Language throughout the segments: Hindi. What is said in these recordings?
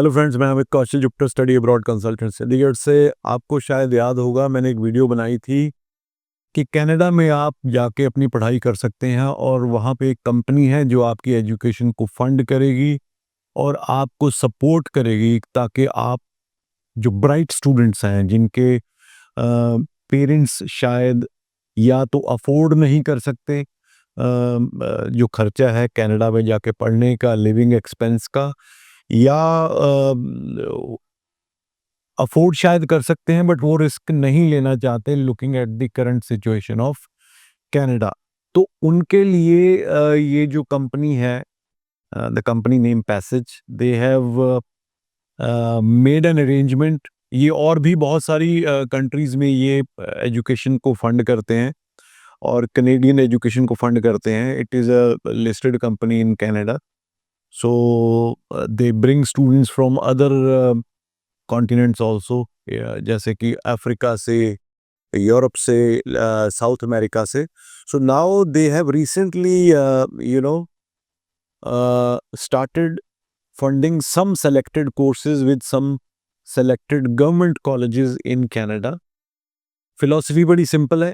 हेलो फ्रेंड्स, मैं Amit Kaushal, Jupiter study abroad consultant Chandigarh से। आपको शायद याद होगा, मैंने एक वीडियो बनाई थी कि कनाडा में आप जाके अपनी पढ़ाई कर सकते हैं और वहाँ पे एक कंपनी है जो आपकी एजुकेशन को फंड करेगी और आपको सपोर्ट करेगी ताकि आप जो ब्राइट स्टूडेंट्स हैं जिनके पेरेंट्स शायद या तो अफोर्ड नहीं कर सकते जो खर्चा है कनाडा में जाके पढ़ने का, लिविंग एक्सपेंस का, या अफोर्ड शायद कर सकते हैं बट वो रिस्क नहीं लेना चाहते looking at the current situation of Canada. तो उनके लिए ये जो कंपनी है, the company name passage, they have made an arrangement. ये और भी बहुत सारी कंट्रीज में ये एजुकेशन को फंड करते हैं और कनेडियन एजुकेशन को फंड करते हैं। It is a listed company in Canada. So they bring students from other continents also, जैसे कि अफ्रीका से, यूरोप से, साउथ अमेरिका से। So now they have recently started funding some selected courses with some selected government colleges in Canada. Philosophy बड़ी सिंपल है।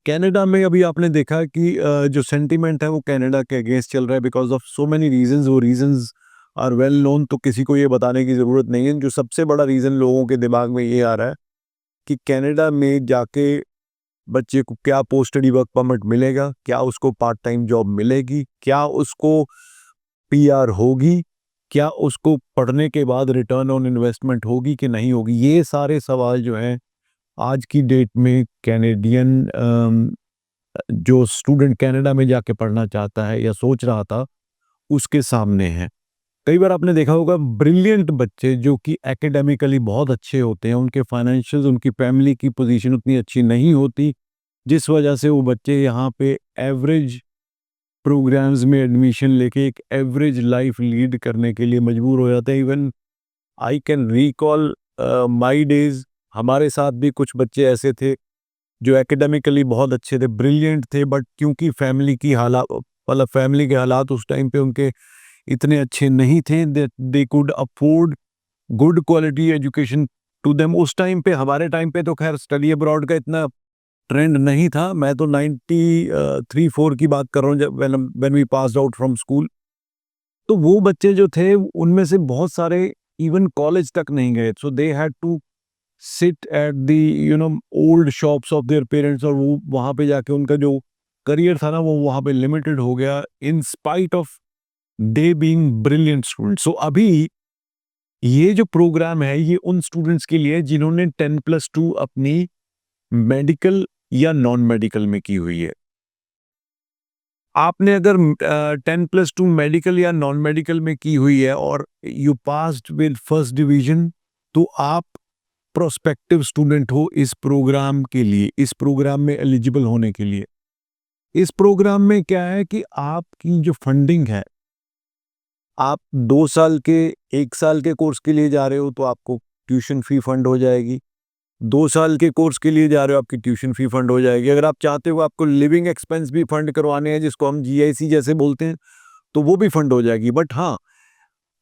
कनाडा में अभी आपने देखा कि जो सेंटीमेंट है वो कनाडा के अगेंस्ट चल रहा है because of so many reasons. वो रीजंस आर वेल नोन, तो किसी को ये बताने की ज़रूरत नहीं है। जो सबसे बड़ा रीज़न लोगों के दिमाग में ये आ रहा है कि कनाडा में जाके बच्चे को क्या पोस्ट स्टडी वर्क परमिट मिलेगा, क्या उसको पार्ट टाइम जॉब मिलेगी, क्या उसको पीआर होगी, क्या उसको पढ़ने के बाद रिटर्न ऑन इन्वेस्टमेंट होगी कि नहीं होगी। ये सारे सवाल जो हैं आज की डेट में कैनेडियन जो स्टूडेंट कनाडा में जाके पढ़ना चाहता है या सोच रहा था, उसके सामने है। कई बार आपने देखा होगा ब्रिलियंट बच्चे जो कि एकेडमिकली बहुत अच्छे होते हैं, उनके फाइनेंशियल, उनकी फैमिली की पोजीशन उतनी अच्छी नहीं होती, जिस वजह से वो बच्चे यहाँ पे एवरेज प्रोग्राम्स में एडमिशन लेके एक एवरेज लाइफ लीड करने के लिए मजबूर हो जाते हैं। Even I can recall my days, हमारे साथ भी कुछ बच्चे ऐसे थे जो एकेडमिकली बहुत अच्छे थे, ब्रिलियंट थे, बट क्योंकि फैमिली की हालात, मतलब फैमिली के हालात उस टाइम पे उनके इतने अच्छे नहीं थे, they could afford good quality education to them. उस टाइम पे, हमारे टाइम पे तो खैर स्टडी अब्रॉड का इतना ट्रेंड नहीं था। मैं तो 93-4 की बात कर रहा हूँ, जब when we passed out from school. तो वो बच्चे जो थे उनमें से बहुत सारे इवन कॉलेज तक नहीं गए। So they had to sit at the old shops of their parents, और वो वहाँ पे जाके उनका जो करियर था ना वो वहाँ पे लिमिटेड हो गया in spite of they being brilliant student. So अभी ये जो प्रोग्राम है ये उन स्टूडेंट्स के लिए जिन्होंने 10+2 अपनी मेडिकल या नॉन मेडिकल में की हुई है। आपने अगर 10+2 मेडिकल या नॉन मेडिकल में की हुई है और you passed with first division, तो आप प्रोस्पेक्टिव स्टूडेंट हो इस प्रोग्राम के लिए, इस प्रोग्राम में एलिजिबल होने के लिए। इस प्रोग्राम में क्या है कि आपकी जो फंडिंग है, आप 2 साल के, 1 साल के कोर्स के लिए जा रहे हो तो आपको ट्यूशन फी फंड हो जाएगी। 2 साल के कोर्स के लिए जा रहे हो, आपकी ट्यूशन फी फंड हो जाएगी। अगर आप चाहते हो आपको लिविंग एक्सपेंस भी फंड करवाने हैं, जिसको हम जीआईसी जैसे बोलते हैं, तो वो भी फंड हो जाएगी। बट हाँ,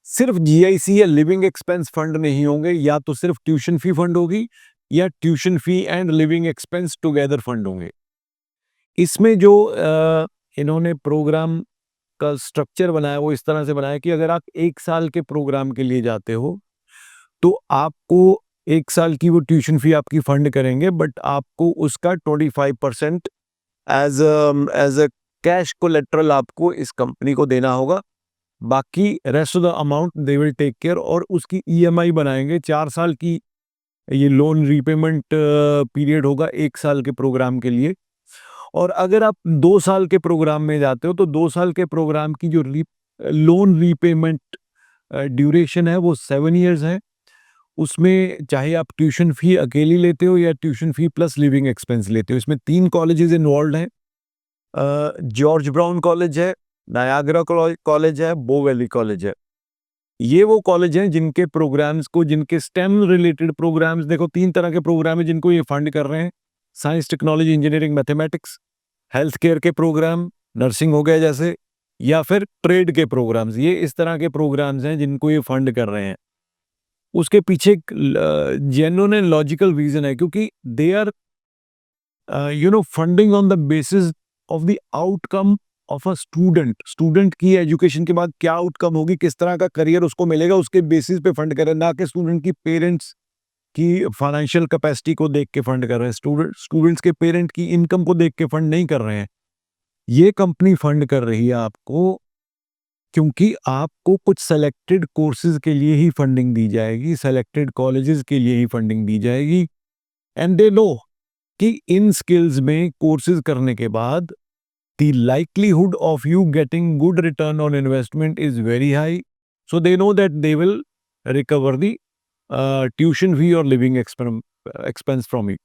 सिर्फ जीआईसी या लिविंग एक्सपेंस फंड नहीं होंगे, या तो सिर्फ ट्यूशन फी फंड होगी या tuition fee and living expense together fund होंगे। इसमें जो इन्होंने प्रोग्राम का स्ट्रक्चर बनाया वो इस तरह से बनाया कि अगर आप 1 साल के प्रोग्राम के लिए जाते हो तो आपको 1 साल की वो ट्यूशन फी आपकी फंड करेंगे, बट आपको उसका 25% एज अ कैश कोलेट्रल आपको इस कंपनी को देना होगा। बाकी rest of the amount they will take care, और उसकी ईएमआई बनाएंगे। 4 साल की ये लोन रीपेमेंट पीरियड होगा 1 साल के प्रोग्राम के लिए। और अगर आप 2 साल के प्रोग्राम में जाते हो तो 2 साल के प्रोग्राम की जो लोन रीपेमेंट ड्यूरेशन है वो 7 इयर्स है। उसमें चाहे आप ट्यूशन फी अकेली लेते हो या tuition fee plus living expense लेते हो। इसमें 3 कॉलेजेस इन्वॉल्व हैं। जॉर्ज ब्राउन कॉलेज है, नायाग्रा कॉलेज है, बो वैली कॉलेज है। ये वो कॉलेज हैं जिनके प्रोग्राम्स को, जिनके स्टेम रिलेटेड प्रोग्राम्स, देखो 3 तरह के प्रोग्राम है जिनको ये फंड कर रहे हैं: science, technology, engineering, mathematics. Health care के प्रोग्राम, नर्सिंग हो गया जैसे, या फिर ट्रेड के प्रोग्राम्स। ये इस तरह के प्रोग्राम्स हैं जिनको ये फंड कर रहे हैं। उसके पीछे एक जेन्युइन एंड लॉजिकल रीजन है, क्योंकि they are funding on the basis of the outcome of a student की एजुकेशन के बाद क्या आउटकम होगी, किस तरह का करियर उसको मिलेगा, उसके बेसिस पे फंड कर रहे हैं, ना कि स्टूडेंट की पेरेंट्स की फाइनेंशियल कैपेसिटी को देख के फंड कर रहे हैं। स्टूडेंट्स के पेरेंट की इनकम को देख के फंड नहीं कर रहे हैं। ये कंपनी फंड कर रही है आपको क्योंकि आपको कुछ सेलेक्टेड कोर्सेज के लिए ही फंडिंग दी जाएगी, सेलेक्टेड कॉलेजेस के लिए ही फंडिंग दी जाएगी। एंड दे नो कि इन स्किल्स में कोर्सेज करने के बाद the likelihood of you getting good return on investment is very high, so they know that they will recover the tuition fee or living expense from you.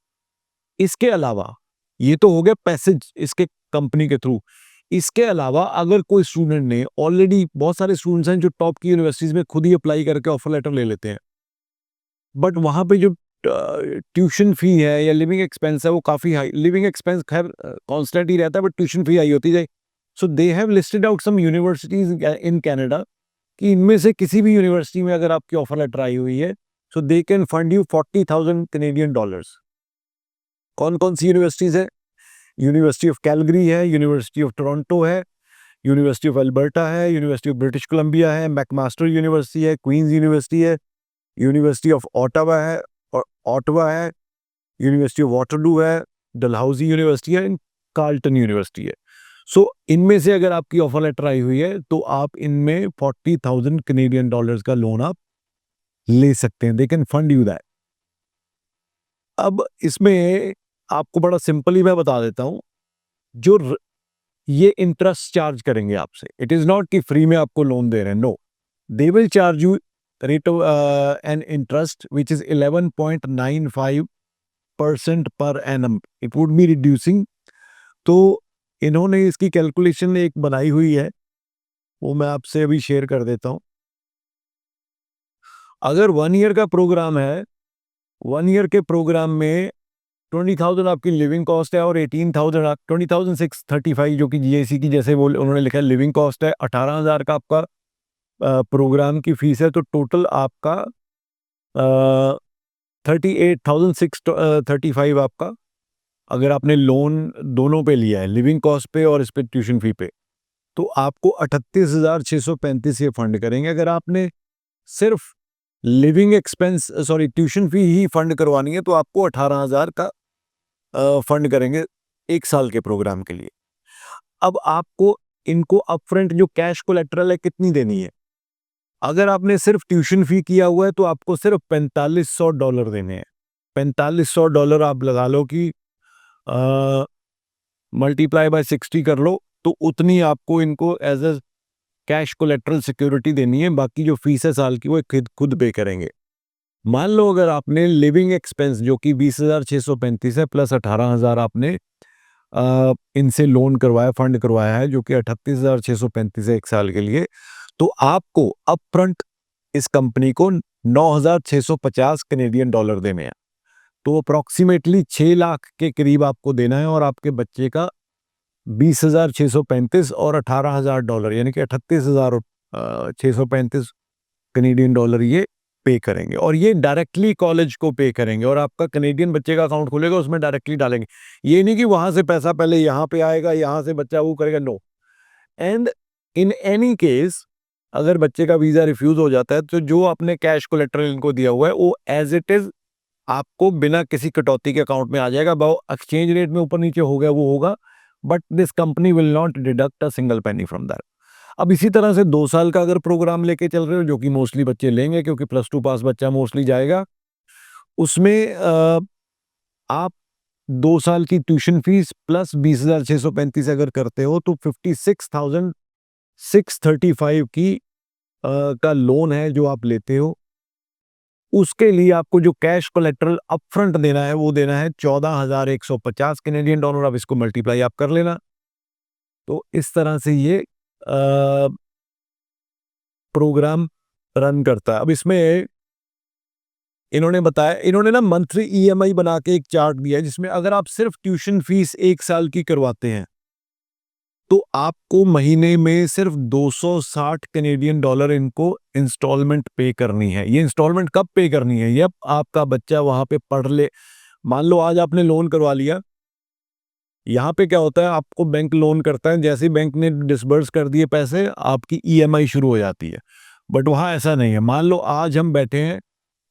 इसके अलावा ये तो हो गया पैसेज इसके कंपनी के थ्रू। इसके अलावा अगर कोई स्टूडेंट ने ऑलरेडी, बहुत सारे स्टूडेंट्स हैं जो टॉप की यूनिवर्सिटीज में खुद ही अप्लाई करके ऑफर लेटर ले लेते हैं, बट वहां पे जो ट्यूशन फी है या लिविंग एक्सपेंस है वो काफ़ी हाई, लिविंग एक्सपेंस खैर कांस्टेंट ही रहता है बट ट्यूशन फी हाई होती जाए। So they have listed out some universities in Canada कि इनमें से किसी भी यूनिवर्सिटी में अगर आपकी ऑफर लेटर आई हुई है so they can fund you 40,000 Canadian dollars. कौन कौन सी यूनिवर्सिटीज है? यूनिवर्सिटी ऑफ कैलगरी है, यूनिवर्सिटी ऑफ टोरंटो है, यूनिवर्सिटी ऑफ अल्बर्टा है, यूनिवर्सिटी ऑफ ब्रिटिश कोलंबिया है, मैकमास्टर यूनिवर्सिटी है, क्वींस यूनिवर्सिटी है, यूनिवर्सिटी ऑफ ऑटावा है और ऑटवा है, यूनिवर्सिटी ऑफ वाटरलू है, डलहौजी यूनिवर्सिटी है, कार्ल्टन यूनिवर्सिटी है। सो इनमें से अगर आपकी ऑफर लेटर आई हुई है तो आप इनमें 40,000 कैनेडियन डॉलर्स का लोन आप ले सकते हैं। दे कैन फंड यू दैट। अब इसमें आपको बड़ा सिंपली मैं बता देता हूं, जो ये इंटरेस्ट चार्ज करेंगे आपसे, इट इज नॉट कि फ्री में आपको लोन दे रहे हैं, no, they will charge you rate an interest which is 11.95% per annum. It would be reducing. तो इन्होंने इसकी कैलकुलेशन एक बनाई हुई है, वो मैं आपसे अभी शेयर कर देता हूं। अगर 1 ईयर का प्रोग्राम है, 1 ईयर के प्रोग्राम में 20,000 आपकी लिविंग कॉस्ट है और 18,000 20,635 जो कि जीएसी की जैसे वो उन्होंने लिखा है लिविंग कॉस्ट है, 18,000 का आपका प्रोग्राम की फीस है, तो टोटल आपका 38,635 आपका, अगर आपने लोन दोनों पे लिया है, लिविंग कॉस्ट पे और इस पे ट्यूशन फी पे, तो आपको 38,635 ये फंड करेंगे। अगर आपने सिर्फ लिविंग एक्सपेंस ट्यूशन फी ही फंड करवानी है तो आपको 18,000 का फंड करेंगे 1 साल के प्रोग्राम के लिए। अब आपको इनको अपफ्रंट जो कैश कोलेटरल है कितनी देनी है? अगर आपने सिर्फ ट्यूशन फी किया हुआ है तो आपको सिर्फ $4,500 देने हैं। $4,500 आप लगा लो कि मल्टीप्लाई बाय 60 कर लो, तो उतनी आपको इनको as a cash collateral security देनी है। बाकी जो फीस है साल की वो खुद पे करेंगे। मान लो अगर आपने लिविंग एक्सपेंस जो कि 20,635 है प्लस 18,000 आपने इनसे लोन करवाया, फंड करवाया है जो कि 38,635 है 1 साल के लिए, तो आपको अपफ्रंट इस कंपनी को 9,650 कैनेडियन डॉलर देने हैं। तो अप्रोक्सीमेटली 6 लाख के करीब आपको देना है और आपके बच्चे का 20,635 और $18,000 यानी कि 38,635 कैनेडियन डॉलर ये पे करेंगे और ये डायरेक्टली कॉलेज को पे करेंगे और आपका कैनेडियन बच्चे का अकाउंट खुलेगा, उसमें डायरेक्टली डालेंगे। ये नहीं कि वहां से पैसा पहले यहाँ पे आएगा, यहाँ से बच्चा वो करेगा, no. And in any case अगर बच्चे का वीजा रिफ्यूज हो जाता है तो जो आपने कैश कोलेटरल इनको दिया हुआ है वो एज इट इज आपको बिना किसी कटौती के अकाउंट में आ जाएगा। एक्सचेंज रेट में ऊपर नीचे हो गया वो होगा, but this company will not deduct a single penny from that. अब इसी तरह से 2 साल का अगर प्रोग्राम लेके चल रहे हो, जो कि मोस्टली बच्चे लेंगे क्योंकि +2 पास बच्चा मोस्टली जाएगा, उसमें आप 2 साल की ट्यूशन फीस प्लस 20,635 अगर करते हो तो 56,635 की का लोन है जो आप लेते हो। उसके लिए आपको जो कैश कोलेटरल अपफ्रंट देना है वो देना है 14,150 कैनेडियन डॉलर। अब इसको मल्टीप्लाई आप कर लेना। तो इस तरह से ये प्रोग्राम रन करता है। अब इसमें इन्होंने बताया, इन्होंने ना मंथली ईएमआई बना के एक चार्ट दिया है जिसमें अगर आप सिर्फ ट्यूशन फीस 1 साल की करवाते हैं तो आपको महीने में सिर्फ 260 कनेडियन डॉलर इनको इंस्टॉलमेंट पे करनी है। ये इंस्टॉलमेंट कब पे करनी है? जब आपका बच्चा वहां पे पढ़ ले। मान लो आज आपने लोन करवा लिया, यहाँ पे क्या होता है, आपको बैंक लोन करता है, जैसे ही बैंक ने डिसबर्स कर दिए पैसे, आपकी ईएमआई शुरू हो जाती है। बट वहाँ ऐसा नहीं है। मान लो आज हम बैठे हैं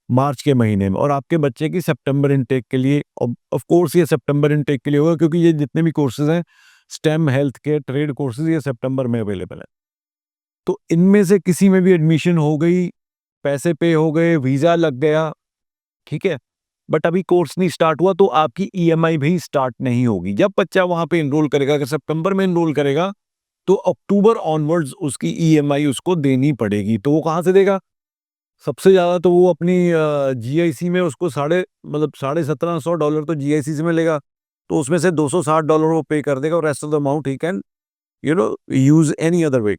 मार्च के महीने में और आपके बच्चे की सितंबर इनटेक के लिए, ऑफ कोर्स ये सितंबर इनटेक के लिए होगा क्योंकि ये जितने भी कोर्सेज हैं, stem, health care, trade courses, ये सितंबर में अवेलेबल है। तो इनमें से किसी में भी एडमिशन हो गई, पैसे पे हो गए, वीजा लग गया, ठीक है, बट अभी कोर्स नहीं स्टार्ट हुआ, तो आपकी ईएमआई भी स्टार्ट नहीं होगी। जब बच्चा वहां पे एनरोल करेगा, अगर सितंबर में एनरोल करेगा, तो अक्टूबर ऑनवर्ड्स उसकी ईएमआई उसको देनी पड़ेगी। तो वो कहाँ से देगा? सबसे ज्यादा तो वो अपनी जीआईसी में उसको $1750 तो जीआईसी से मिलेगा। तो उसमें से $260 वो पे कर देगा और rest of the amount he can use any other way.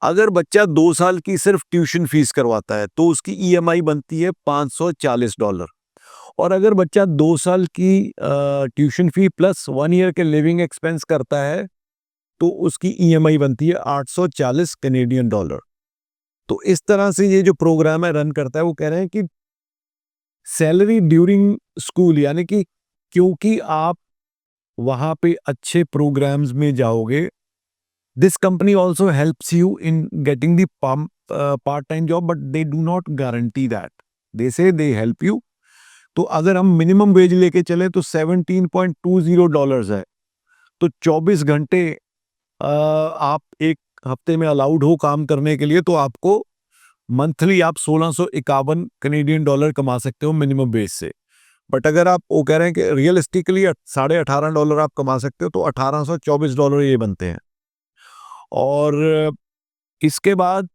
अगर बच्चा 2 साल की सिर्फ ट्यूशन फीस करवाता है तो उसकी ईएमआई बनती है $540। और अगर बच्चा 2 साल की ट्यूशन फी प्लस 1 ईयर के लिविंग एक्सपेंस करता है तो उसकी ईएमआई बनती है $840। तो इस तरह से ये जो प्रोग्राम है रन करता है। वो कह रहे हैं कि सैलरी ड्यूरिंग स्कूल, यानी कि क्योंकि आप वहां पे अच्छे प्रोग्राम्स में जाओगे, this company also helps you in getting the part time job, but they do not guarantee that, they say they help you. तो अगर हम मिनिमम वेज लेके चले तो $17.20 है। तो 24 घंटे आप एक हफ्ते में अलाउड हो काम करने के लिए, तो आपको मंथली आप 1651 कनेडियन डॉलर कमा सकते हो मिनिमम बेस से। बट अगर आप वो कह रहे हैं कि रियलिस्टिकली $18.50 आप कमा सकते हो, तो $1824 ये बनते हैं। और इसके बाद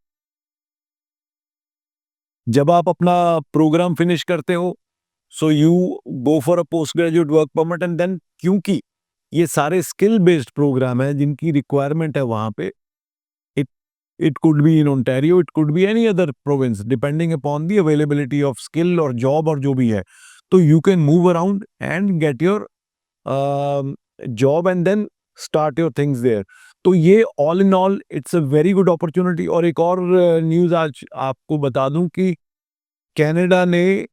जब आप अपना प्रोग्राम फिनिश करते हो, so you go for a post graduate work permit and then, क्योंकि ये सारे स्किल बेस्ड प्रोग्राम है जिनकी रिक्वायरमेंट है वहां पे, it it could be in Ontario, it could be any other province depending upon the availability of skill और जॉब और जो भी है। तो you can move around and get your job and then start your things there. तो ये all in all it's a very good opportunity. और एक और न्यूज़ आज आपको बता दूं कि कनाडा ने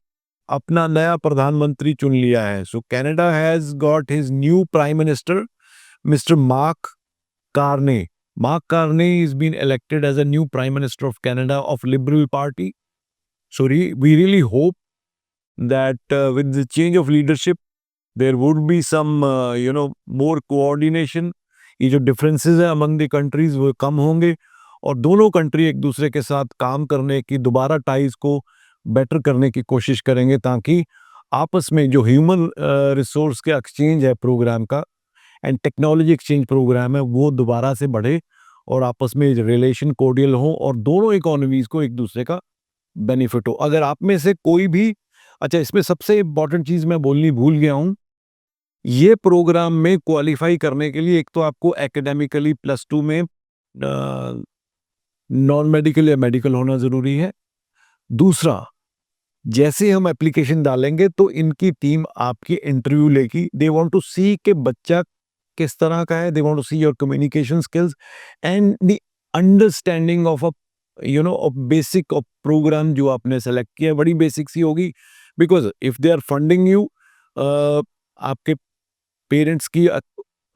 अपना नया प्रधानमंत्री चुन लिया है। So Canada has got his new prime minister, mister Mark Carney. Mark Carney is been elected as a new Prime Minister of Canada of Liberal Party. So we really hope that with the change of leadership, there would be some more coordination. ये जो differences है among the countries वो कम होंगे और दोनों कंट्री एक दूसरे के साथ काम करने की, दोबारा टाइज को बेटर करने की कोशिश करेंगे, ताकि आपस में जो ह्यूमन रिसोर्स के एक्सचेंज है प्रोग्राम का एंड टेक्नोलॉजी एक्सचेंज प्रोग्राम है वो दोबारा से बढ़े और आपस में रिलेशन कोर्डियल हो और दोनों इकोनॉमीज को एक दूसरे का बेनिफिट हो। अगर आप में से कोई भी, अच्छा इसमें सबसे इम्पोर्टेंट चीज मैं बोलनी भूल गया हूं, ये प्रोग्राम में क्वालिफाई करने के लिए एक तो आपको एकेडमिकली +2 में नॉन मेडिकल या मेडिकल होना जरूरी है। दूसरा, जैसे हम एप्लीकेशन डालेंगे तो इनकी टीम आपकी इंटरव्यू लेगी। दे वांट टू सी कि बच्चा किस तरह का है, they want to see your communication skills and the understanding of a basic of program जो आपने सेलेक्ट किया। बड़ी बेसिक सी होगी, because if they are funding you, आपके पेरेंट्स की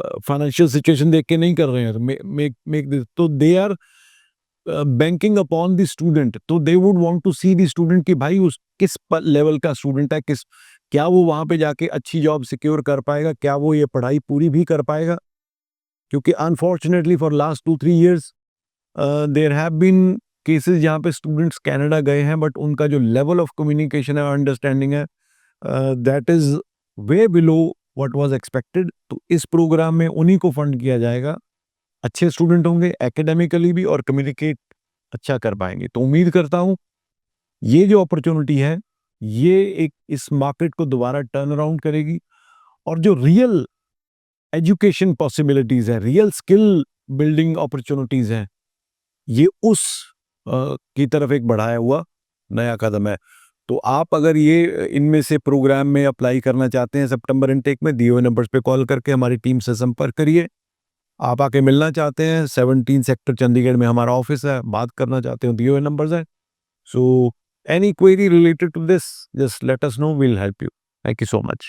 फाइनेंशियल सिचुएशन देख के नहीं कर रहे हैं, तो they are banking upon the student. तो they would want to see the student कि भाई उस किस लेवल का स्टूडेंट है, क्या वो वहां पे जाके अच्छी जॉब सिक्योर कर पाएगा, क्या वो ये पढ़ाई पूरी भी कर पाएगा। क्योंकि unfortunately for last 2-3 years there have been cases जहाँ पे स्टूडेंट्स कनाडा गए हैं बट उनका जो लेवल ऑफ कम्युनिकेशन है, अंडरस्टैंडिंग है, that is way below what was expected. तो इस प्रोग्राम में उन्हीं को फंड किया जाएगा, अच्छे स्टूडेंट होंगे एकेडमिकली भी और कम्युनिकेट अच्छा कर पाएंगे। तो उम्मीद करता हूं ये जो अपॉर्चुनिटी है ये एक इस मार्केट को दोबारा टर्न अराउंड करेगी और जो रियल एजुकेशन पॉसिबिलिटीज है, रियल स्किल बिल्डिंग अपॉर्चुनिटीज हैं, ये उस की तरफ एक बढ़ाया हुआ नया कदम है। तो आप अगर ये इनमें से प्रोग्राम में अप्लाई करना चाहते हैं सितंबर इनटेक में, दिए हुए नंबर्स पे कॉल करके हमारी टीम से संपर्क करिए। आप आके मिलना चाहते हैं, 17 सेक्टर चंडीगढ़ में हमारा ऑफिस है, बात करना चाहते हो, दिए हुए नंबर्स हैं. So any query related to this, just let us know, will help you. Thank you so much.